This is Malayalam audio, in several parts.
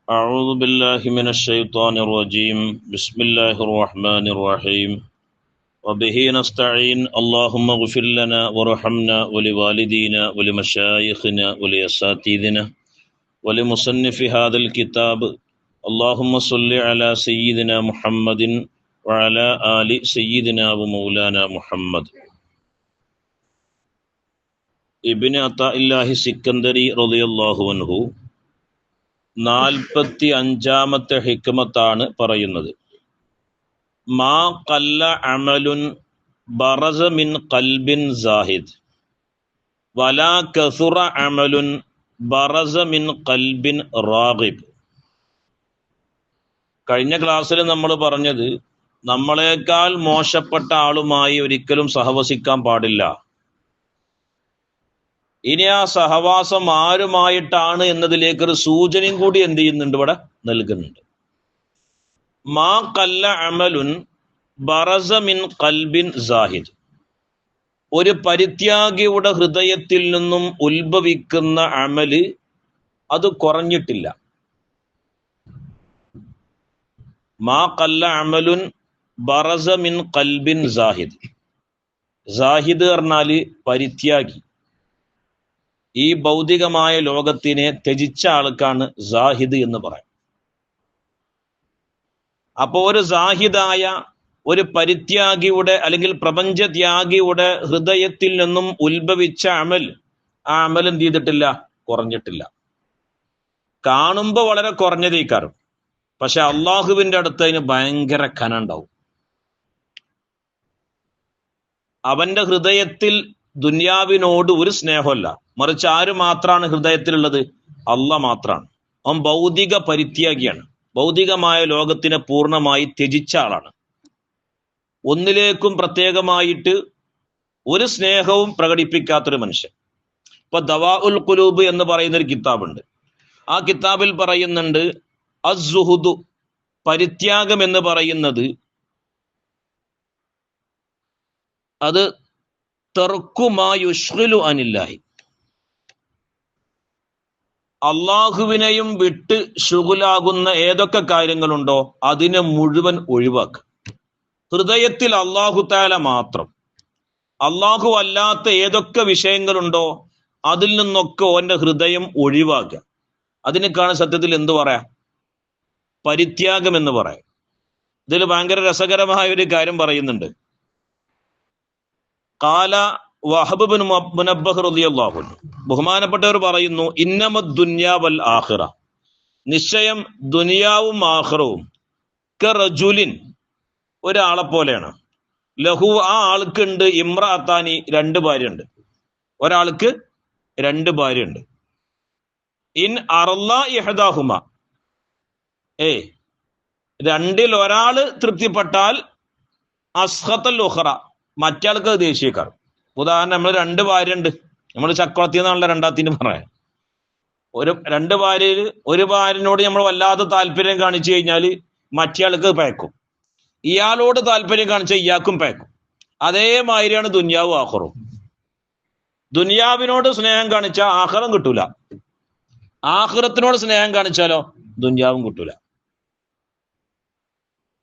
أعوذ بالله من الشيطان الرجيم بسم الله الرحمن الرحيم وبه نستعين اللهم اغفر لنا وارحمنا ولوالدينا ولمشايخنا ولأساتذتنا ولمصنف هذا الكتاب اللهم صل على سيدنا محمد وعلى آل سيدنا ومولانا محمد. ഇബ്നു അത്താഇല്ലാഹി സിക്കന്ദരി റളിയല്ലാഹു അൻഹു 45-ാമത്തെ ഹിക്മത്താണ് പറയുന്നത്. മാ ഖല്ല അമലുൻ ബറസ മിൻ ഖൽബിൻ സാഹിദ് വലാ കസുറ അമലുൻ ബറസ മിൻ ഖൽബിൻ റാഗിബ്. കഴിഞ്ഞ ക്ലാസ്സിൽ നമ്മൾ പറഞ്ഞത് നമ്മളെക്കാൾ മോശപ്പെട്ട ആളുമായി ഒരിക്കലും സഹവസിക്കാൻ പാടില്ല. ഇനി ആ സഹവാസം ആരുമായിട്ടാണ് എന്നതിലേക്കൊരു സൂചനയും കൂടി എന്ത് ചെയ്യുന്നുണ്ട്, ഇവിടെ നൽകുന്നുണ്ട്. മാ ഖല്ല അമലുൻ ബറസ മിൻ ഖൽബിൻ സാഹിദ്, ഒരു പരിത്യാഗിയുടെ ഹൃദയത്തിൽ നിന്നും ഉത്ഭവിക്കുന്ന അമല് അത് കുറഞ്ഞിട്ടില്ല. മാ ഖല്ല അമലുൻ ബറസ മിൻ ഖൽബിൻ സാഹിദ്. സാഹിദ് പറഞ്ഞാല് പരിത്യാഗി, ഈ ഭൗതികമായ ലോകത്തിനെ ത്യജിച്ച ആൾക്കാണ് സാഹിദ് എന്ന് പറയും. അപ്പോ ഒരു സാഹിദായ ഒരു പരിത്യാഗിയുടെ അല്ലെങ്കിൽ പ്രപഞ്ചത്യാഗിയുടെ ഹൃദയത്തിൽ നിന്നും ഉത്ഭവിച്ച അമൽ, ആ അമൽ എന്ത് ചെയ്തിട്ടില്ല, കുറഞ്ഞിട്ടില്ല. കാണുമ്പോ വളരെ കുറഞ്ഞതേക്കാരും, പക്ഷെ അള്ളാഹുവിന്റെ അടുത്ത് അതിന് ഭയങ്കര ഖനം ഉണ്ടാവും. അവന്റെ ഹൃദയത്തിൽ ദുനിയാവിനോട് ഒരു സ്നേഹമല്ല, മറിച്ച് ആര് മാത്രമാണ് ഹൃദയത്തിലുള്ളത്, അള്ളാഹ് മാത്രമാണ്. അവൻ ഭൗതിക പരിത്യാഗിയാണ്, ഭൗതികമായ ലോകത്തിനെ പൂർണ്ണമായി ത്യജിച്ച ആളാണ്. ഒന്നിലേക്കും പ്രത്യേകമായിട്ട് ഒരു സ്നേഹവും പ്രകടിപ്പിക്കാത്തൊരു മനുഷ്യൻ. ഇപ്പൊ ദവാഉൽ ഖുലൂബ് എന്ന് പറയുന്ന ഒരു കിതാബുണ്ട്. ആ കിതാബിൽ പറയുന്നുണ്ട്, അസ്സുഹുദു, പരിത്യാഗം എന്ന് പറയുന്നത് അത് തർക്കുമാ യുശ്ഗിലു അനില്ലാഹി, അള്ളാഹുവിനെയും വിട്ട് ശുഗുലാകുന്ന ഏതൊക്കെ കാര്യങ്ങളുണ്ടോ അതിനെ മുഴുവൻ ഒഴിവാക്കുക. ഹൃദയത്തിൽ അള്ളാഹു തആല മാത്രം, അള്ളാഹു അല്ലാത്ത ഏതൊക്കെ വിഷയങ്ങളുണ്ടോ അതിൽ നിന്നൊക്കെ ഓന്റെ ഹൃദയം ഒഴിവാക്കുക. അതിനേക്കാണ് സത്യത്തിൽ എന്തു പറയാ, പരിത്യാഗം എന്ന് പറയാം. ഇതിൽ ഭയങ്കര രസകരമായ ഒരു കാര്യം പറയുന്നുണ്ട്. ഖാല വഹബ് ബിൻ മുനബ്ബഹ് റളിയല്ലാഹു അൻഹു, ബഹുമാനപ്പെട്ടവർ പറയുന്നു, ഇന്നമദ് ദുനിയ വൽ ആഖിറ, നിശ്ചയം ദുനിയാവും ആഖിറവും കറജുലിൻ, ഒരാളെ പോലെയാണ്. ലഹു, ആ ആൾക്കുണ്ട്, ഇമ്രഅത്താനി, 2 ഭാര്യയുണ്ട്. ഒരാൾക്ക് 2 ഭാര്യയുണ്ട്. ഇൻ അർള ഇഹ്ദാഹുമ, രണ്ടിൽ ഒരാള് തൃപ്തിപ്പെട്ടാൽ അസ്ഖത്തൽ ഉഖറ, മറ്റാൾക്ക് ദേഷ്യക്കാർ. ഉദാഹരണം, നമ്മൾ 2 ഭാര്യയുണ്ട്, നമ്മൾ ചക്രവർത്തി എന്നാണല്ലോ രണ്ടാത്തിന് പറയാൻ. 2 ഭാര്യയിൽ ഒരു ഭാര്യനോട് നമ്മൾ വല്ലാതെ താല്പര്യം കാണിച്ചു കഴിഞ്ഞാൽ മറ്റയാൾക്ക് പയക്കും, ഇയാളോട് താല്പര്യം കാണിച്ചാൽ ഇയാൾക്കും പയക്കും. അതേമാതിരിയാണ് ദുനിയാവും ആഖിറവും. ദുനിയാവിനോട് സ്നേഹം കാണിച്ചാൽ ആഖിറം കിട്ടൂല, ആഖിറത്തിനോട് സ്നേഹം കാണിച്ചാലോ ദുനിയാവും കിട്ടൂല.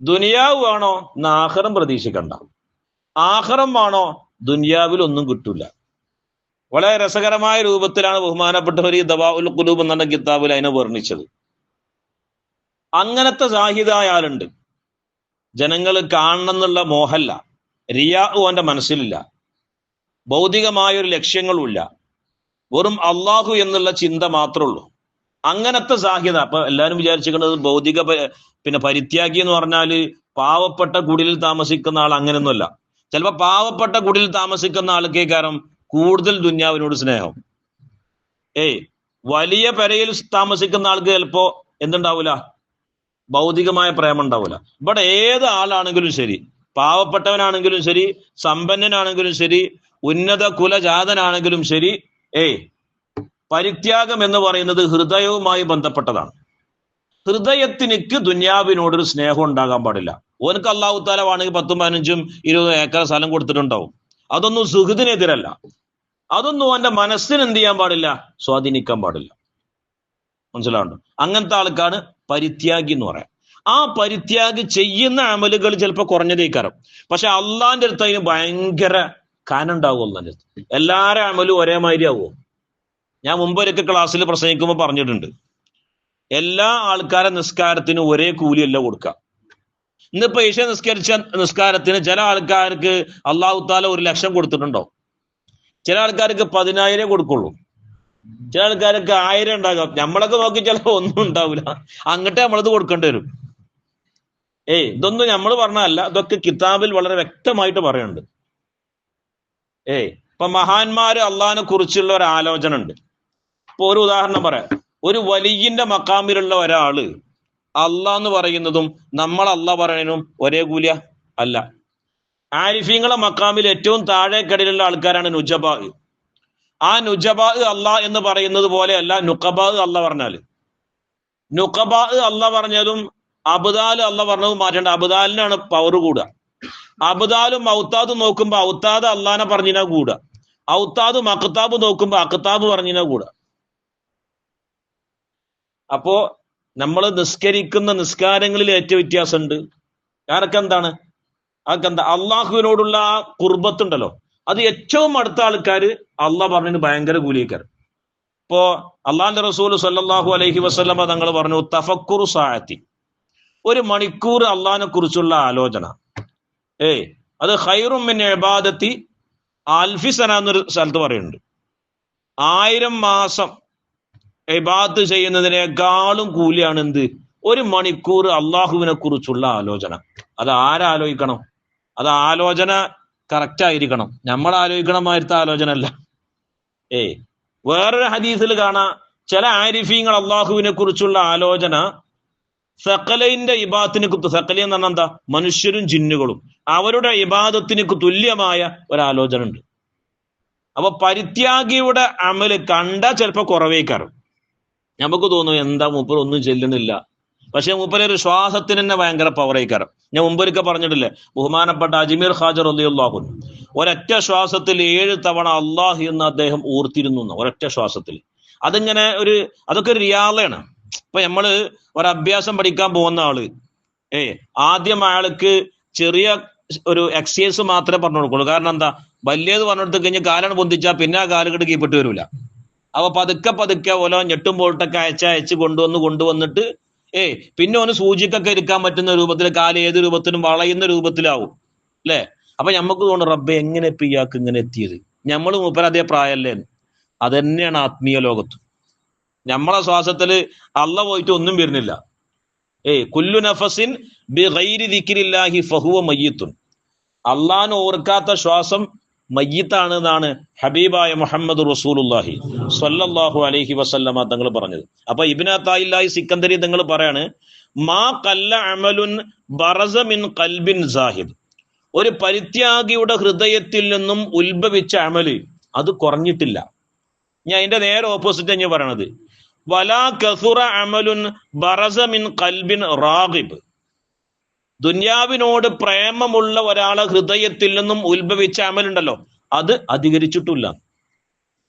ദുനിയാവ് വേണോ, ആഖിറം പ്രതീക്ഷിക്കണ്ട. ആഖിറം വേണോ, ദുനിയാവിൽ ഒന്നും കിട്ടൂല. വളരെ രസകരമായ രൂപത്തിലാണ് ബഹുമാനപ്പെട്ടവർ ഈ ദവാഉൽ ഖുലൂബ് എന്ന കിതാബിൽ അതിനെ വർണ്ണിച്ചത്. അങ്ങനത്തെ സാഹിദായ ആളുണ്ട്. ജനങ്ങൾ കാണണം എന്നുള്ള മോഹല്ല, റിയാ ഓന്റെ മനസ്സിലില്ല, ഭൗതികമായൊരു ലക്ഷ്യങ്ങളുമില്ല, വെറും അള്ളാഹു എന്നുള്ള ചിന്ത മാത്രമേ ഉള്ളൂ. അങ്ങനത്തെ സാഹിദ. അപ്പൊ എല്ലാവരും വിചാരിച്ചിരിക്കുന്നത് ഭൗതിക പരിത്യാഗി എന്ന് പറഞ്ഞാല് പാവപ്പെട്ട കുടിലിൽ താമസിക്കുന്ന ആൾ, അങ്ങനെയൊന്നുമല്ല. ചിലപ്പോ പാവപ്പെട്ട കുടിലിൽ താമസിക്കുന്ന ആൾക്കേ കാരണം കൂടുതൽ ദുന്യാവിനോട് സ്നേഹം. വലിയ പെരയിൽ താമസിക്കുന്ന ആൾക്ക് ചിലപ്പോ എന്തുണ്ടാവൂല, ഭൗതികമായ പ്രേമം ഉണ്ടാവൂല. ഇവിടെ ഏത് ആളാണെങ്കിലും ശരി, പാവപ്പെട്ടവനാണെങ്കിലും ശരി, സമ്പന്നനാണെങ്കിലും ശരി, ഉന്നത കുലജാതനാണെങ്കിലും ശരി, പരിത്യാഗം എന്ന് പറയുന്നത് ഹൃദയവുമായി ബന്ധപ്പെട്ടതാണ്. ഹൃദയത്തിനിക്ക് ദുന്യാവിനോടൊരു സ്നേഹം ഉണ്ടാകാൻ പാടില്ല. ഓനക്ക് അള്ളാഹു തആല ആണെങ്കിൽ 10, 15, 20 ഏക്കർ സ്ഥലം കൊടുത്തിട്ടുണ്ടാവും. അതൊന്നും സുഹൃത്തിനെതിരല്ല. അതൊന്നും അവന്റെ മനസ്സിന് എന്ത് ചെയ്യാൻ പാടില്ല, സ്വാധീനിക്കാൻ പാടില്ല. മനസ്സിലാവുന്നുണ്ടോ? അങ്ങനത്തെ ആൾക്കാണ് പരിത്യാഗി എന്ന് പറയാം. ആ പരിത്യാഗി ചെയ്യുന്ന അമലുകൾ ചിലപ്പോൾ കുറഞ്ഞതേക്കാരം, പക്ഷെ അള്ളാന്റെ അടുത്ത് അതിന് ഭയങ്കര കാനുണ്ടാവും. അള്ളാന്റെ അടുത്ത് എല്ലാവരും അമലും ഒരേമാതിരി ആവുമോ? ഞാൻ മുമ്പൊരിക്കൽ ക്ലാസ്സിൽ പ്രസംഗിക്കുമ്പോൾ പറഞ്ഞിട്ടുണ്ട്, എല്ലാ ആൾക്കാരെ നിസ്കാരത്തിന് ഒരേ കൂലിയല്ല കൊടുക്കുക. ഇന്നിപ്പോ ഈശ നിസ്കരിച്ച നിസ്കാരത്തിന് ചില ആൾക്കാർക്ക് അള്ളാഹു താല 1,00,000 കൊടുത്തിട്ടുണ്ടോ? ചില ആൾക്കാർക്ക് 10,000 കൊടുക്കുള്ളൂ, ചില ആൾക്കാർക്ക് 1000 ഉണ്ടാകാം. നമ്മളൊക്കെ നോക്കി ചിലപ്പോൾ ഒന്നും ഉണ്ടാവില്ല, അങ്ങോട്ട് നമ്മളത് കൊടുക്കേണ്ടി വരും. ഇതൊന്നും നമ്മൾ പറഞ്ഞല്ല, ഇതൊക്കെ കിതാബിൽ വളരെ വ്യക്തമായിട്ട് പറയുന്നുണ്ട്. ഇപ്പൊ മഹാന്മാര് അള്ളാഹിനെ കുറിച്ചുള്ള ഒരു ആലോചന ഉണ്ട്. ഇപ്പൊ ഒരു ഉദാഹരണം പറയാം. ഒരു വലിയന്റെ മക്കാമിലുള്ള ഒരാള് അള്ളാഹ് എന്ന് പറയുന്നതും നമ്മൾ അള്ളാഹ് പറയുന്നതും ഒരേ കൂലിയ അല്ല. ആരിഫീങ്ങളെ മക്കാമിൽ ഏറ്റവും താഴേക്കടയിലുള്ള ആൾക്കാരാണ് നുജബാ. ആ നുജബാ അള്ളാഹ് എന്ന് പറയുന്നത് പോലെ അല്ല നുഖബാ അള്ളാഹ് പറഞ്ഞാല്. നുഖബാ അള്ളാഹ് പറഞ്ഞതും അബ്ദാൽ അള്ളാഹ് പറഞ്ഞതും മാറ്റേണ്ട. അബ്ദാലിനാണ് പവർ കൂടുക. അബ്ദാലും ഔത്താദും നോക്കുമ്പോ ഔത്താദ് അള്ളാഹിനെ പറഞ്ഞിനാ കൂടുക, ഔത്താദ് അഖ്താബ് നോക്കുമ്പോ അഖ്താബ് പറഞ്ഞിനാ കൂടുക. അപ്പോ നമ്മൾ നിസ്കരിക്കുന്ന നിസ്കാരങ്ങളിൽ ഏറ്റവും വ്യത്യാസമുണ്ട്. അതൊക്കെ എന്താണ്? അതൊക്കെ എന്താ? അള്ളാഹുവിനോടുള്ള ആ കുർബത്തുണ്ടല്ലോ, അത് ഏറ്റവും അടുത്ത ആൾക്കാർ അള്ളാഹ് പറഞ്ഞതിന് ഭയങ്കര കൂലിക്കാർ. ഇപ്പോ അള്ളാഹിന്റെ റസൂൽ സല്ലല്ലാഹു അലൈഹി വസല്ലമ തങ്ങൾ പറഞ്ഞു, തഫക്കുറു സാഅത്തി, 1 മണിക്കൂർ അള്ളാഹിനെ കുറിച്ചുള്ള ആലോചന, അത് ഖൈറും മിൻ ഇബാദത്തി അൽഫി സന എന്നൊരു സ്ഥലത്ത് പറയുന്നുണ്ട്. 1000 മാസം ഇബാദത്ത് ചെയ്യുന്നതിനേക്കാളും കൂലിയാണ് എന്ത്? 1 മണിക്കൂർ അള്ളാഹുവിനെ കുറിച്ചുള്ള ആലോചന. അത് ആരാലോചിക്കണം? അത് ആലോചന കറക്റ്റ് ആയിരിക്കണം. നമ്മൾ ആലോചിക്കണ മാതിരത്തെ ആലോചന അല്ല. വേറൊരു ഹദീസിൽ കാണാം, ചില ആരിഫീങ്ങൾ അള്ളാഹുവിനെ കുറിച്ചുള്ള ആലോചന സഖലൈന്റെ ഇബാദത്തിന്, സഖലി എന്ന് പറഞ്ഞാൽ എന്താ? മനുഷ്യരും ജിന്നുകളും അവരുടെ ഇബാദത്തിന് തുല്യമായ ഒരാലോചന ഉണ്ട്. അപ്പൊ പരിത്യാഗിയുടെ അമല് കണ്ട ചിലപ്പോ കുറവേക്കാറും. നമുക്ക് തോന്നും എന്താ മൂപ്പർ ഒന്നും ചെല്ലുന്നില്ല, പക്ഷെ മൂപ്പരൊരു ശ്വാസത്തിന് തന്നെ ഭയങ്കര പവറേക്കാരം. ഞാൻ മുമ്പൊരിക്കൽ പറഞ്ഞിട്ടില്ലേ, ബഹുമാനപ്പെട്ട അജ്മീർ ഖാജ റളിയല്ലാഹു അൻഹു ഒരൊറ്റ ശ്വാസത്തിൽ 7 തവണ അള്ളാഹ് എന്ന് അദ്ദേഹം ഓർത്തിരുന്നു. ഒരൊറ്റ ശ്വാസത്തിൽ. അതിങ്ങനെ അതൊക്കെ ഒരു റിയാളയാണ്. ഇപ്പൊ നമ്മള് ഒരു അഭ്യാസം പഠിക്കാൻ പോകുന്ന ആള് ആദ്യം അയാൾക്ക് ചെറിയ ഒരു എക്സസൈസ് മാത്രമേ പറഞ്ഞു കൊടുക്കുള്ളൂ. കാരണം എന്താ? വലിയത് പറഞ്ഞു കൊടുത്തു കഴിഞ്ഞാൽ കാലാണ് പൊന്തിച്ചാൽ പിന്നെ ആ കാലുകെട്ട് കീപ്പിട്ട് വരൂല. അപ്പൊ പതുക്കെ ഓരോ ഞെട്ടും പോയിട്ടൊക്കെ അയച്ച് കൊണ്ടുവന്നിട്ട് പിന്നെ ഒന്ന് സൂചിക്കൊക്കെ ഇരിക്കാൻ പറ്റുന്ന രൂപത്തിൽ, കാല് ഏത് രൂപത്തിലും വളയുന്ന രൂപത്തിലാവും അല്ലെ? അപ്പൊ ഞമ്മക്ക് തോന്നും, റബ്ബെ എങ്ങനെ ഇപ്പൊ ഇയാൾക്ക് ഇങ്ങനെ എത്തിയത്? ഞമ്മള് മൂപ്പര് അതേ പ്രായമല്ലേ? അതന്നെയാണ് ആത്മീയ ലോകത്ത്. നമ്മളെ ശ്വാസത്തില് അള്ള പോയിട്ട് ഒന്നും വരുന്നില്ല. കുല്ലു നഫസിൻ ബിഗൈരി ദിക്രില്ലാഹി ഫഹുവ മയ്യിത്തുൻ. അള്ളാഹിനെ ഓർക്കാത്ത ശ്വാസം മയ്യിത്താണ് എന്നാണ് ഹബീബായ മുഹമ്മദ് റസൂലുള്ളാഹി സ്വല്ലല്ലാഹു അലൈഹി വസല്ലമ തങ്ങൾ പറഞ്ഞത്. അപ്പൊ ഇബ്നു അത്തായില്ലാഹി സിക്കന്ദരി തങ്ങൾ പറയാണ്, മാ ഖല്ല അമലുൻ ബറസ മിൻ ഖൽബിൻ സാഹിദ്. ഒരു പരിത്യാഗിയുടെ ഹൃദയത്തിൽ നിന്നും ഉത്ഭവിച്ച അമല് അത് കുറഞ്ഞിട്ടില്ല. ഞാൻ അതിന്റെ നേരെ ഓപ്പോസിറ്റ് ഞാൻ പറയണത്, വലാ കസുറ അമലുൻ ബറസ മിൻ ഖൽബിൻ റാഗിബ്. ദുന്യാവിനോട് പ്രേമമുള്ള ഒരാളെ ഹൃദയത്തിൽ നിന്നും ഉത്ഭവിച്ച അമലുണ്ടല്ലോ, അത് അധികരിച്ചിട്ടില്ല.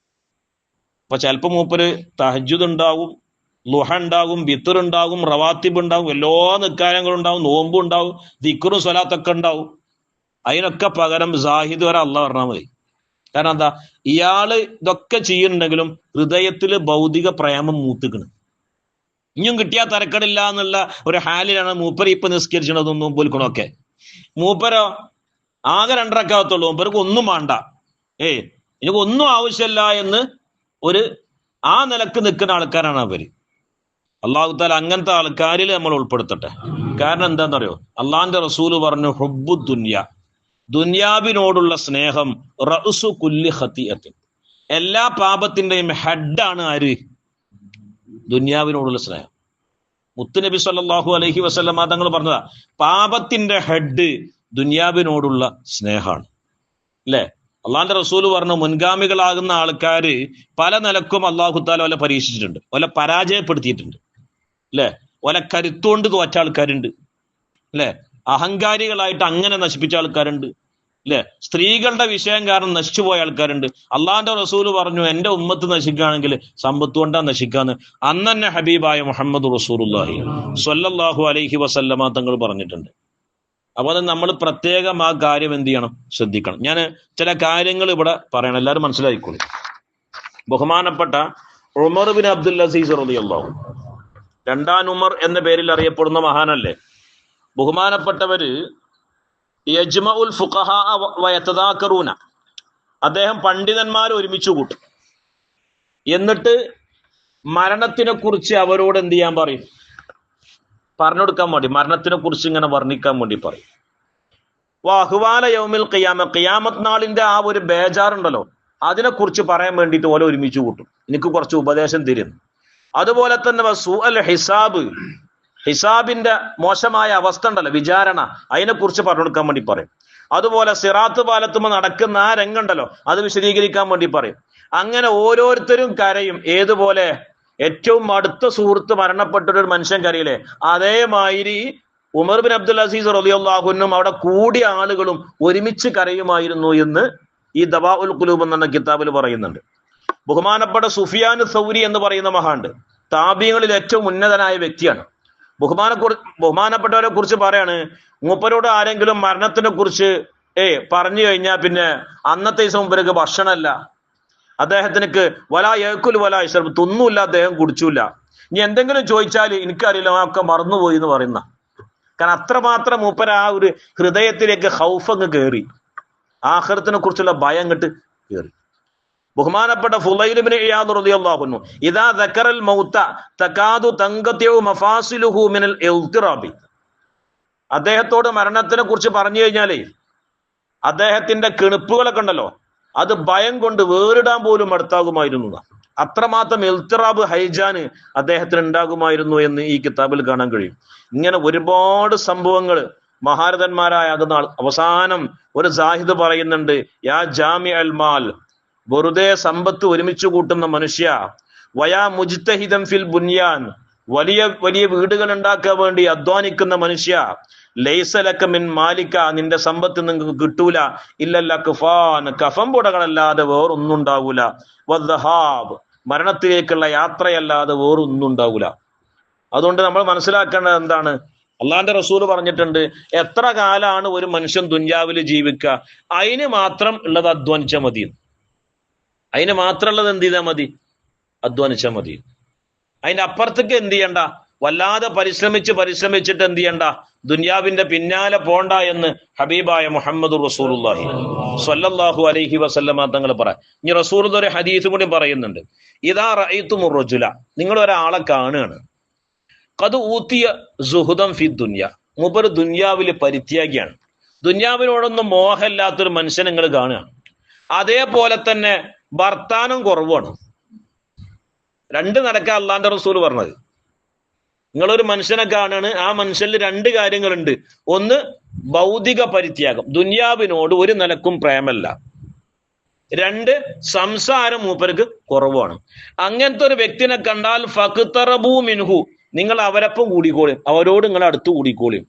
അപ്പൊ ചിലപ്പോ മൂപ്പര് തഹജ്ജുദ് ഉണ്ടാവും, ളുഹ ഉണ്ടാകും, വിത്ർ ഉണ്ടാകും, റവാത്തിബ് ഉണ്ടാവും, എല്ലാ നിസ്കാരങ്ങളും ഉണ്ടാവും, നോമ്പും ഉണ്ടാവും, ദിക്റും സ്വലാത്തൊക്കെ ഉണ്ടാവും. അതിനൊക്കെ പകരം സാഹിദ് വരെ അള്ളാഹ് പറഞ്ഞാൽ മതി. കാരണം എന്താ? ഇയാള് ഇതൊക്കെ ചെയ്യുന്നുണ്ടെങ്കിലും ഹൃദയത്തില് ഭൗതിക പ്രേമം മൂത്തിക്കണ്. ഇനിയും കിട്ടിയാൽ തരക്കടില്ല എന്നുള്ള ഒരു ഹാലിലാണ് മൂപ്പര് ഇപ്പൊ നിസ്കരിച്ചതൊന്നും പോൽക്കണമൊക്കെ. മൂപ്പരോ ആകെ 2 റക്അത്തുള്ളൂ, മൂപ്പർക്ക് ഒന്നും വേണ്ട, എനിക്ക് ഒന്നും ആവശ്യമില്ല എന്ന് ആ നിലക്ക് നിൽക്കുന്ന ആൾക്കാരാണ് അവര്. അള്ളാഹു തആല അങ്ങനത്തെ ആൾക്കാരിൽ നമ്മൾ ഉൾപ്പെടുത്തട്ടെ. കാരണം എന്താണെന്നറിയോ? അള്ളാഹിന്റെ റസൂല് പറഞ്ഞു, ഹുബ്ബു ദുനിയ, ദുനിയാവിനോടുള്ള സ്നേഹം റഅ്സു കുല്ലി ഖതിഅത്തിൻ, എല്ലാ പാപത്തിന്റെയും ഹെഡാണ് ആര്? ദുനിയാവിനോടുള്ള സ്നേഹം. മുത്തുനബി സല്ലല്ലാഹു അലൈഹി വസല്ലമ തങ്ങൾ പറഞ്ഞതാ, പാപത്തിന്റെ ഹെഡ് ദുനിയാവിനോടുള്ള സ്നേഹമാണ് അല്ലെ? അള്ളാഹിന്റെ റസൂല് പറഞ്ഞു, മുൻഗാമികളാകുന്ന ആൾക്കാര് പല നിലക്കും അള്ളാഹു തആല വല്ല പരീക്ഷിച്ചിട്ടുണ്ട്, വല്ല പരാജയപ്പെടുത്തിയിട്ടുണ്ട് അല്ലെ? വല്ല കരുത്തുകൊണ്ട് തോറ്റ ആൾക്കാരുണ്ട് അല്ലെ? അഹങ്കാരികളായിട്ട് അങ്ങനെ നശിപ്പിച്ച ആൾക്കാരുണ്ട്. അല്ലെ? സ്ത്രീകളുടെ വിഷയം കാരണം നശിച്ചുപോയ ആൾക്കാരുണ്ട്. അള്ളാന്റെ റസൂല് പറഞ്ഞു എന്റെ ഉമ്മത്ത് നശിക്കുകയാണെങ്കിൽ സമ്പത്ത് കൊണ്ടാ നശിക്കാന്ന്. അന്ന് തന്നെ ഹബീബായ മുഹമ്മദ് റസൂലുള്ളാഹി സ്വല്ലല്ലാഹു അലൈഹി വസല്ലമ തങ്ങൾ പറഞ്ഞിട്ടുണ്ട്. അപ്പൊ അത് നമ്മൾ പ്രത്യേകം ആ കാര്യം എന്ത് ചെയ്യണം? ശ്രദ്ധിക്കണം. ഞാൻ ചില കാര്യങ്ങൾ ഇവിടെ പറയണം, എല്ലാവരും മനസ്സിലായിക്കോളൂ. ബഹുമാനപ്പെട്ട ഉമർ ബിൻ അബ്ദുൽ അസീസ് റളിയല്ലാഹു, രണ്ടാം ഉമർ എന്ന പേരിൽ അറിയപ്പെടുന്ന മഹാനല്ലേ. ബഹുമാനപ്പെട്ടവര് യജ്മഉൽ ഫുഖഹാ വയതദാക്കറൂന, അദ്ദേഹം പണ്ഡിതന്മാരെ ഒരുമിച്ച് കൂട്ടും. എന്നിട്ട് മരണത്തിനെ കുറിച്ച് അവരോട് എന്ത് ചെയ്യാൻ പറയും? പറഞ്ഞെടുക്കാൻ വേണ്ടി, മരണത്തിനെ കുറിച്ച് ഇങ്ങനെ വർണ്ണിക്കാൻ വേണ്ടി പറയും. വഅഹ്വാല യൗമിൽ ഖിയാമ, ഖിയാമത്ത് നാളിന്റെ ആ ഒരു ബേജാറുണ്ടല്ലോ, അതിനെക്കുറിച്ച് പറയാൻ വേണ്ടിയിട്ട് ഓലെ ഒരുമിച്ച് കൂട്ടും. എനിക്ക് കുറച്ച് ഉപദേശം തരും. അതുപോലെ തന്നെ വസൂഅൽ ഹിസാബ്, ഹിസാബിന്റെ മോശമായ അവസ്ഥ ഉണ്ടല്ലോ, വിചാരണ, അതിനെക്കുറിച്ച് പറഞ്ഞെടുക്കാൻ വേണ്ടി പറയും. അതുപോലെ സിറാത്ത് പാലത്തുമ്പോൾ നടക്കുന്ന ആ രംഗുണ്ടല്ലോ, അത് വിശദീകരിക്കാൻ വേണ്ടി പറയും. അങ്ങനെ ഓരോരുത്തരും കരയും. ഏതുപോലെ? ഏറ്റവും അടുത്ത സുഹൃത്ത് മരണപ്പെട്ടൊരു മനുഷ്യൻ കരയില്ലേ, അതേമാതിരി ഉമർ ബിൻ അബ്ദുൽ അസീസ് റളിയല്ലാഹു അൻഹും അവിടെ കൂടിയ ആളുകളും ഒരുമിച്ച് കരയുമായിരുന്നു എന്ന് ഈ ദവാഉൽ ഖുലൂബ് എന്ന കിതാബിൽ പറയുന്നുണ്ട്. ബഹുമാനപ്പെട്ട സുഫിയാൻ സൗരി എന്ന് പറയുന്ന മഹാണ്ട് താബികളിൽ ഏറ്റവും ഉന്നതനായ വ്യക്തിയാണ്. ബഹുമാനപ്പെട്ടവരെ കുറിച്ച് പറയാണ്, മൂപ്പരോട് ആരെങ്കിലും മരണത്തിനെ കുറിച്ച് പറഞ്ഞു കഴിഞ്ഞാൽ പിന്നെ അന്നത്തെ ദിവസം മൂപ്പർക്ക് ഭക്ഷണമല്ല, അദ്ദേഹത്തിനക്ക് വലാ യഅ്കുൽ വലാ യശ്റബ്, തിന്നൂല്ല, അദ്ദേഹം കുടിച്ചൂല. ഇനി എന്തെങ്കിലും ചോദിച്ചാൽ എനിക്കറിയില്ല, ഒക്കെ മറന്നുപോയി എന്ന് പറയുന്ന. കാരണം അത്രമാത്രം മൂപ്പര ആ ഒരു ഹൃദയത്തിലേക്ക് ഖൗഫ് അങ്ങ് കയറി, ആഖിറത്തിനെ കുറിച്ചുള്ള ഭയം അങ്ങോട്ട് കയറി. ബഹുമാനപ്പെട്ട ഫുളൈൽ ഇബ്നു ഇയാദ് റളിയല്ലാഹു അൻഹു ഇദാ ദക്കറൽ മൗത തകാദു തൻഖതിഉ മഫാസിലുഹു മിനൽ ഇൽതിറാബി, അദ്ദേഹത്തോട് മരണത്തിനെ കുറിച്ച് പറഞ്ഞു കഴിഞ്ഞാലേ അദ്ദേഹത്തിന്റെ കിണുപ്പുകളൊക്കെ ഉണ്ടല്ലോ, അത് ഭയം കൊണ്ട് വേറിടാൻ പോലും അടുത്താകുമായിരുന്നു. അത്രമാത്രം ഇൽത്തിറാബ്, ഹൈജാന് അദ്ദേഹത്തിന് ഉണ്ടാകുമായിരുന്നു എന്ന് ഈ കിതാബിൽ കാണാൻ കഴിയും. ഇങ്ങനെ ഒരുപാട് സംഭവങ്ങൾ മഹാരഥന്മാരാകുന്ന ആൾ. അവസാനം ഒരു സാഹിദ് പറയുന്നുണ്ട്, യാ ജാമി അൽ മാൽ, വെറുതെ സമ്പത്ത് ഒരുമിച്ച് കൂട്ടുന്ന മനുഷ്യ, വയാ മുജ്തഹിദൻ ഫിൽ ബുനിയാൻ, വലിയ വലിയ വീടുകൾ ഉണ്ടാക്കാൻ വേണ്ടി അധ്വാനിക്കുന്ന മനുഷ്യ, ലൈസലക മിൻ മാലിക, നിന്റെ സമ്പത്ത് നിങ്ങൾക്ക് കിട്ടൂല ഇല്ലല്ല കഫാൻ, കഫം പുടകളല്ലാതെ വേറൊന്നും ഉണ്ടാവൂല, വദ്ദഹാബ്, മരണത്തിലേക്കുള്ള യാത്രയല്ലാതെ വേറൊന്നും ഉണ്ടാവൂല. അതുകൊണ്ട് നമ്മൾ മനസ്സിലാക്കേണ്ടത് എന്താണ്? അള്ളാന്റെ റസൂല് പറഞ്ഞിട്ടുണ്ട്, എത്ര കാലാണ് ഒരു മനുഷ്യൻ ദുനിയാവിൽ ജീവിക്കുക, അതിന് മാത്രം ഉള്ളത് അധ്വാനിച്ചാൽ മതി. അതിന് മാത്രമുള്ളത് എന്ത് ചെയ്താൽ മതി? അധ്വാനിച്ചാൽ മതി. അതിന്റെ അപ്പുറത്തേക്ക് എന്ത് ചെയ്യണ്ട, വല്ലാതെ പരിശ്രമിച്ചിട്ട് എന്ത് ചെയ്യണ്ട, ദുനിയാവിന്റെ പിന്നാലെ പോണ്ട എന്ന് ഹബീബായ മുഹമ്മദ് റസൂലുള്ളാഹി സ്വല്ലല്ലാഹു അലൈഹി വസല്ലമ തങ്ങൾ പറയാം. ഇനി റസൂലുള്ളാഹി ഒരു ഹദീസ് കൂടി പറയുന്നുണ്ട്, ഇദാ റഅയ്തുമുർ റജുല, നിങ്ങൾ ഒരാളെ കാണുകയാണ്, ഖദ് ഊതിയ സുഹുദൻ ഫി ദുനിയ, മൂപ്പര് ദുനിയാവിൽ പരിത്യാഗിയാണ്, ദുനിയാവിനോടൊന്നും മോഹമില്ലാത്തൊരു മനുഷ്യനെ നിങ്ങൾ കാണുകയാണ്. അതേപോലെ തന്നെ വർത്താനം കുറവാണ്. രണ്ട് നടക്കാൻ അള്ളാന്റെ റസൂൽ പറഞ്ഞത്. നിങ്ങളൊരു മനുഷ്യനെ കാണാണ്, ആ മനുഷ്യനിൽ രണ്ട് കാര്യങ്ങളുണ്ട്. ഒന്ന് ഭൗതിക പരിത്യാഗം, ദുനിയാവിനോട് ഒരു നിലക്കും പ്രേമല്ല. രണ്ട്, സംസാരം മൂപ്പർക്ക് കുറവാണ്. അങ്ങനത്തെ ഒരു വ്യക്തിനെ കണ്ടാൽ ഫഖ്തറബൂ മിൻഹു, നിങ്ങൾ അവരൊപ്പം കൂടിക്കോളും, അവരോട് നിങ്ങൾ അടുത്ത് കൂടിക്കോളും.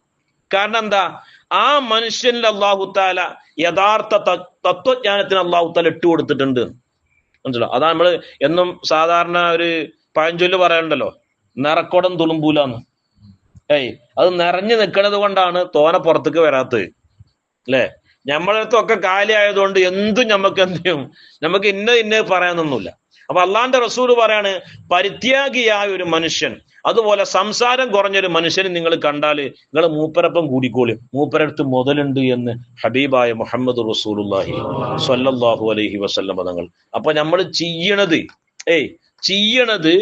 കാരണം എന്താ? ആ മനുഷ്യനിൽ അല്ലാഹു തആല യഥാർത്ഥ തത്വജ്ഞാനത്തിന് അല്ലാഹു തആല ഇട്ട് കൊടുത്തിട്ടുണ്ട്. മനസ്സിലാവും? അതാ നമ്മള് എന്നും സാധാരണ ഒരു പഴഞ്ചൊല്ല് പറയാറുണ്ടല്ലോ, നിറക്കുടം തുളുമ്പൂലാന്ന്. അത് നിറഞ്ഞു നിൽക്കുന്നത് കൊണ്ടാണ് തോന പുറത്തേക്ക് വരാത്തത്, അല്ലെ? നമ്മളടുത്തൊക്കെ കാലി ആയതുകൊണ്ട് എന്തും നമുക്ക് എന്ത് ചെയ്യും, നമുക്ക് ഇന്ന പറയാനൊന്നുമില്ല. അപ്പൊ അള്ളാന്റെ റസൂല് പറയാണ്, പരിത്യാഗിയായ ഒരു മനുഷ്യൻ, അതുപോലെ സംസാരം കുറഞ്ഞൊരു മനുഷ്യനെ നിങ്ങൾ കണ്ടാല് നിങ്ങൾ മൂപ്പരപ്പം കൂടിക്കോളും, മൂപ്പരടുത്ത് മുതലുണ്ട് എന്ന് ഹബീബായ മുഹമ്മദ് റസൂലുള്ളാഹി സ്വല്ലല്ലാഹു അലൈഹി വസല്ലം തങ്ങൾ. അപ്പൊ നമ്മൾ ചെയ്യണത്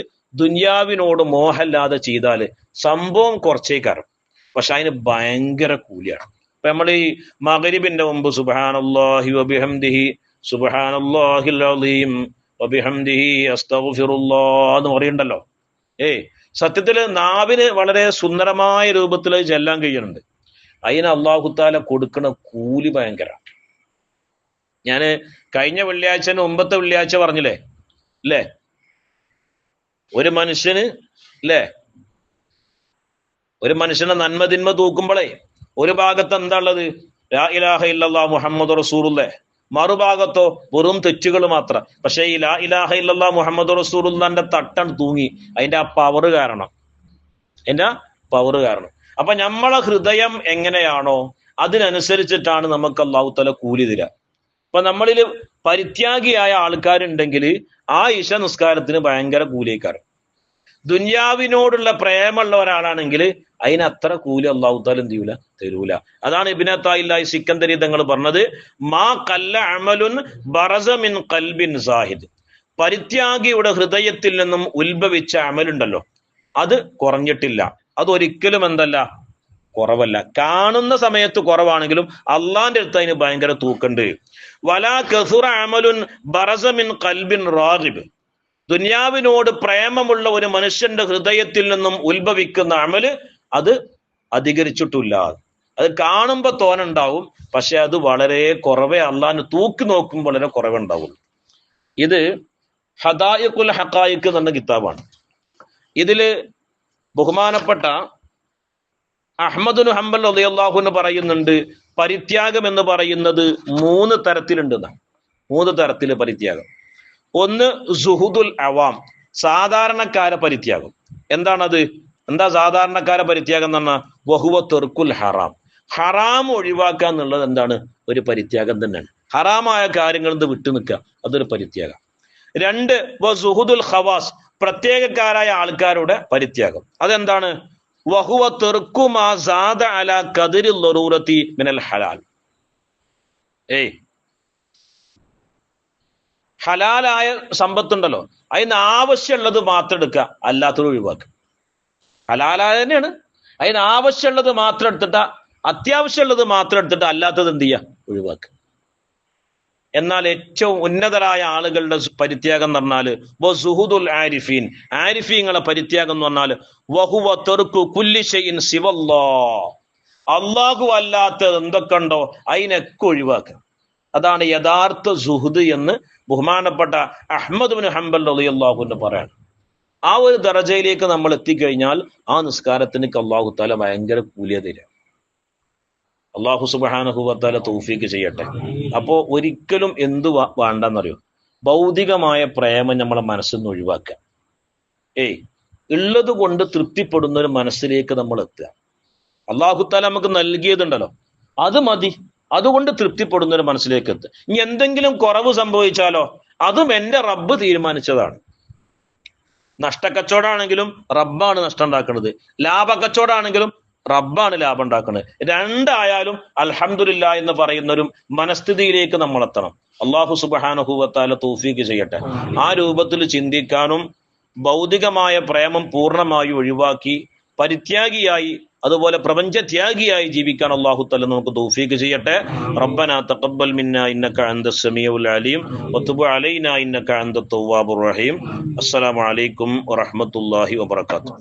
ദുനിയാവിനോട് മോഹല്ലാതെ ചെയ്താല് സംഭവം കുറച്ചേക്കാരം, പക്ഷെ അതിന് ഭയങ്കര കൂലിയാണ്. ഇപ്പൊ നമ്മൾ ഈ മഗ്രിബിന്റെ മുമ്പ് സുബ്ഹാനല്ലാഹി വബിഹംദിഹി സുബ്ഹാനല്ലാഹിൽ അളീം വബിഹംദിഹി അസ്തഗ്ഫിറുല്ലാഹ് എന്ന് പറയുന്നുണ്ടല്ലോ. സത്യത്തില് നാവിന് വളരെ സുന്ദരമായ രൂപത്തിൽ ചെല്ലാൻ കഴിയുന്നുണ്ട്. അതിന് അല്ലാഹു തആല കൊടുക്കുന്ന കൂലി ഭയങ്കര. ഞാന് കഴിഞ്ഞ വെള്ളിയാഴ്ച മുമ്പത്തെ വെള്ളിയാഴ്ച പറഞ്ഞില്ലേ, അല്ലേ? ഒരു മനുഷ്യന്, അല്ലേ, ഒരു മനുഷ്യനെ നന്മ തിന്മ തൂക്കുമ്പോഴേ ഒരു ഭാഗത്ത് എന്താ ഉള്ളത്? ലാ ഇലാഹ ഇല്ലല്ലാഹ് മുഹമ്മദ് റസൂലുള്ളാഹ്, മറുഭാഗത്തോ വെറും തെറ്റുകൾ മാത്രം. പക്ഷെ ഈ ലാ ഇലാഹ ഇല്ലല്ലാഹ് മുഹമ്മദ് റസൂലുള്ളാഹിന്റെ തട്ടൻ തൂങ്ങി, അതിന്റെ ആ പവർ കാരണം, അപ്പൊ നമ്മളെ ഹൃദയം എങ്ങനെയാണോ അതിനനുസരിച്ചിട്ടാണ് നമുക്ക് അല്ലാഹു തആല കൂലി തരിക. അപ്പൊ നമ്മളിൽ പരിത്യാഗിയായ ആൾക്കാരുണ്ടെങ്കിൽ ആ ഇശ നിസ്കാരത്തിന് ഭയങ്കര കൂലിക്കാരൻ. ദുന്യാവിനോടുള്ള പ്രേമമുള്ള ഒരാളാണെങ്കിൽ അതിന് അത്ര കൂലി അല്ലാഹു തആല എന്ത് ചെയ്യൂല, തരൂല. അതാണ് ഇബ്നു അത്താഇല്ലാഹി സിക്കന്ദരി തങ്ങൾ പറഞ്ഞത്, മാ ഖല്ല അമലുൻ ബറസ മിൻ ഖൽബിൻ സാഹിദ്. പരിത്യാഗിയുടെ ഹൃദയത്തിൽ നിന്നും ഉത്ഭവിച്ച അമലുണ്ടല്ലോ, അത് കുറഞ്ഞിട്ടില്ല, അതൊരിക്കലും എന്തല്ല, കുറവല്ല. കാണുന്ന സമയത്ത് കുറവാണെങ്കിലും അള്ളാന്റെ അടുത്ത് അതിന് ഭയങ്കര തൂക്കുണ്ട്. വലാ കസുറ അമലുൻ ബറസ മിൻ ഖൽബിൻ റാഗിബ്. ദുന്യാവിനോട് പ്രേമമുള്ള ഒരു മനുഷ്യന്റെ ഹൃദയത്തിൽ നിന്നും ഉത്ഭവിക്കുന്ന അമല് അത് അധികരിച്ചിട്ടില്ല. അത് കാണുമ്പോ തോനുണ്ടാവും, പക്ഷെ അത് വളരെ കുറവേ, അള്ളാഹിന് തൂക്കി നോക്കുമ്പോൾ വളരെ കുറവുണ്ടാവുള്ളൂ. ഇത് ഹദായിഖുൽ ഹഖായിഖ് എന്ന കിതാബാണ്. ഇതില് ബഹുമാനപ്പെട്ട അഹ്മദ് ബിൻ ഹംബൽ റളിയല്ലാഹു അൻഹു പറയുന്നുണ്ട്, പരിത്യാഗം എന്ന് പറയുന്നത് 3 തരത്തിലുണ്ടെന്നാണ്. 3 തരത്തില് പരിത്യാഗം. ഒന്ന് സുഹുദുൽ അവാം, സാധാരണക്കാരെ പരിത്യാഗം. എന്താണത്? എന്താ സാധാരണക്കാരെ പരിത്യാഗം എന്ന് പറഞ്ഞാൽ വഹുവ തുർക്കുൽ ഹറാം, ഹറാം ഒഴിവാക്കുക എന്നുള്ളത് എന്താണ്? ഒരു പരിത്യാഗം തന്നെയാണ്. ഹറാമായ കാര്യങ്ങളിൽ നിന്ന് വിട്ടു നിൽക്കുക, അതൊരു പരിത്യാഗം. 2 സുഹുദുൽ ഖവാസ്, പ്രത്യേകക്കാരായ ആൾക്കാരുടെ പരിത്യാഗം. അതെന്താണ്? വഹുവ തുർക്കു മാ സാദ അലാ ഖദരി ളറൂറതി മിനൽ ഹലാൽ. ഹലാലായ സമ്പത്തുണ്ടല്ലോ, അതിന് ആവശ്യമുള്ളത് മാത്രം എടുക്കുക, അല്ലാത്തത് ഒഴിവാക്കുക. ഹലാലായ തന്നെയാണ്, അതിന് ആവശ്യമുള്ളത് മാത്രം എടുത്തിട്ട്, അത്യാവശ്യമുള്ളത് മാത്രം എടുത്തിട്ട് അല്ലാത്തത് എന്ത് ചെയ്യുക? ഒഴിവാക്കുക. എന്നാൽ ഏറ്റവും ഉന്നതരായ ആളുകളുടെ പരിത്യാഗം എന്ന് പറഞ്ഞാല് വസുഹുദുൽ ആരിഫീൻ, ആരിഫീങ്ങളെ പരിത്യാഗം എന്ന് പറഞ്ഞാല് വഹുവ തർക്കു കുല്ലി ശൈഇൻ സിവല്ലാഹ്, അല്ലാഹു അല്ലാത്തത് എന്തൊക്കെ ഉണ്ടോ അതിനൊക്കെ ഒഴിവാക്കുക. അതാണ് യഥാർത്ഥ സുഹുദ് എന്ന് ബഹുമാനപ്പെട്ട അഹ്മദ് ബിൻ ഹംബൽ റളിയല്ലാഹു അൻഹു പറയാണ്. ആ ഒരു ദറജയിലേക്ക് നമ്മൾ എത്തിക്കഴിഞ്ഞാൽ ആ നിസ്കാരത്തിന് അല്ലാഹു തആല ഭയങ്കര കൂലിയ തരാം. അല്ലാഹു സുബ്ഹാനഹു വ തആല തൗഫീഖ് ചെയ്യട്ടെ. അപ്പോ ഒരിക്കലും എന്ത് വേണ്ടെന്നറിയോ, ഭൗതികമായ പ്രേമം നമ്മളെ മനസ്സിൽ നിന്ന് ഒഴിവാക്കുക. ഉള്ളത് കൊണ്ട് തൃപ്തിപ്പെടുന്ന ഒരു മനസ്സിലേക്ക് നമ്മൾ എത്തുക. അല്ലാഹു തആല നമുക്ക് നൽകിയതുണ്ടല്ലോ, അത് മതി, അതുകൊണ്ട് തൃപ്തിപ്പെടുന്ന ഒരു മനസ്സിലേക്ക് എത്തുക. ഇനി എന്തെങ്കിലും കുറവ് സംഭവിച്ചാലോ അതും എൻ്റെ റബ്ബ് തീരുമാനിച്ചതാണ്. നഷ്ടക്കച്ചവടമാണെങ്കിലും റബ്ബാണ് നഷ്ടം ഉണ്ടാക്കുന്നത്, ലാഭക്കച്ചവടമാണെങ്കിലും റബ്ബാണ് ലാഭം ഉണ്ടാക്കുന്നത്. രണ്ടായാലും അൽഹംദുലില്ലാഹ് എന്ന് പറയുന്ന ഒരു മനസ്ഥിതിയിലേക്ക് നമ്മൾ എത്തണം. അല്ലാഹു സുബ്ഹാനഹു വ തആല തൗഫീഖ് ചെയ്യട്ടെ. ആ രൂപത്തിൽ ചിന്തിക്കാനും ഭൗതികമായ പ്രേമം പൂർണ്ണമായി ഒഴിവാക്കി പരിത്യാഗിയായി, അതുപോലെ പ്രപഞ്ചത്യാഗിയായി ജീവിക്കാൻ അല്ലാഹു തആല നമുക്ക് തൗഫീഖ് ചെയ്യട്ടെ. റബ്ബനാ തഖബ്ബൽ മിന്നാ ഇന്നക അൻതസ് സമീഉൽ അലീം വതുബ് അലൈനാ ഇന്നക അൻതത് തവ്വാബുർ റഹീം. അസ്സലാമു അലൈക്കും വറഹ്മത്തുള്ളാഹി വബറകാതുഹു.